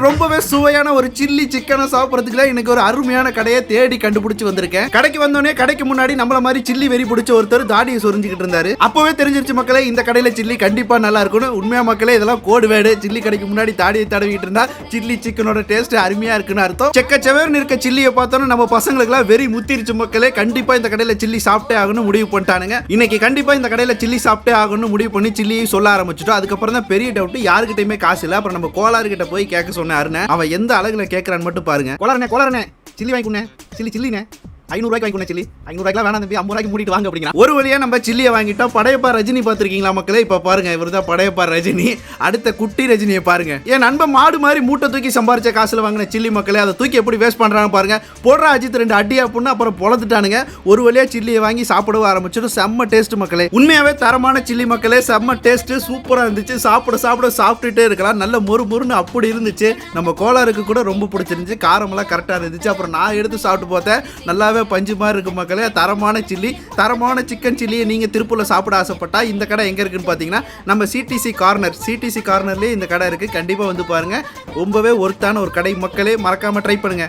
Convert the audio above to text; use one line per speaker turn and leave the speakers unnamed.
ரொம்பவே சுவையான ஒரு சில்லி சிக்கனை சாப்பிட்றதுக்குள்ள எனக்கு ஒரு அருமையான கடையை தேடி கண்டுபிடிச்சு வந்திருக்கேன். கடைக்கு வந்தோடனே கடைக்கு முன்னாடி நம்மள மாதிரி சில்லி வெறி பிடிச்ச ஒருத்தர் தாடியை சொரிஞ்சுக்கிட்டு இருந்தாரு. அப்பவே தெரிஞ்சிருச்சு மக்களே, இந்த கடையில சில்லி கண்டிப்பா நல்லா இருக்கும்னு. உண்மையா மக்களே, இதெல்லாம் கோடு வேடு. சில்லி கடைக்கு முன்னாடி தாடியை தடவிட்டு இருந்தா சில்லி சிக்கனோட டேஸ்ட் அருமையா இருக்குன்னு அர்த்தம். செக்கச்சவேர்னு இருக்க சில்லியை பார்த்தோன்னா நம்ம பசங்களுக்கு எல்லாம் வெறி முத்திருச்சு மக்களே. கண்டிப்பா இந்த கடையில சில்லி சாப்பிட்டே ஆகணும் முடிவு பண்ணிட்டானுங்க. இன்னைக்கு கண்டிப்பா இந்த கடையில சில்லி சாப்பிட்டே ஆகணும்னு முடிவு பண்ணி சில்லியை சொல்ல ஆரம்பிச்சிட்டோம். அதுக்கப்புறம் தான் பெரிய டவுட், யாருக்கிட்டையுமே காசு இல்ல. அப்புறம் நம்ம கோளாறு கிட்ட போய் கேட்க சொன்னாருன்னு. அவன் எந்த அழகுல கேட்கறான்னு மட்டும் பாருங்க. கோளாரனே சில்லி வாங்கிக்கோங்க, சில்லினே 500 ரூபாய்க்கு வாங்கிக்கோங்க. சில்லி 500 ரூபாய்க்கு வேணாம் தம்பி, 50 ரூபாய்க்கு மூடிட்டு வாங்க அப்படிங்கிற. ஒரு வழியா நம்ம சில்லியை வாங்கிட்டோம். படையப்பா ரஜினி பார்த்திருக்கீங்களா மக்களே? இப்ப பாருங்க, இவர் தான் படையப்பா ரஜினி. அடுத்த குட்டி ரஜினியை பாருங்க. என் நண்பன் மாடு மாதிரி மூட்டை தூக்கி சம்பாரிச்ச காசுல வாங்கின சில்லி மக்களே, அதை தூக்கி எப்படி வேஸ்ட் பண்றாங்க பாருங்க. போடுற அஜித் 2 அடியா பொண்ணு அப்புறம் பொழந்துட்டானுங்க. ஒரு வழியா சில்லியை வாங்கி சாப்பிடவும் ஆரம்பிச்சிடும். செம்ம டேஸ்ட் மக்களே, உண்மையாவே தரமான சில்லி மக்களே. செம்ம டேஸ்ட், சூப்பரா இருந்துச்சு. சாப்பிட்டுட்டே இருக்கலாம். நல்ல மொறுன்னு அப்படி இருந்துச்சு. நம்ம கோளாருக்கு கூட ரொம்ப பிடிச்சிருந்துச்சு. காரமெல்லாம் கரெக்டா இருந்துச்சு. அப்புறம் நான் எடுத்து சாப்பிட்டு பார்த்தேன், நல்லாவே பஞ்சு மாதிரி இருக்கு மக்களே. தரமான சில்லி, தரமான சிக்கன் சில்லியை நீங்க திருப்பூர்ல சாப்பிட ஆசைப்பட்டா இந்த கடை எங்க இருக்குன்னு பாத்தீங்கன்னா நம்ம சிடிசி கார்னர்லயே இந்த கடை இருக்கு. கண்டிப்பா வந்து பாருங்க, ரொம்பவே ஒர்த்தான ஒரு கடை மக்களே. மறக்காம ட்ரை பண்ணுங்க.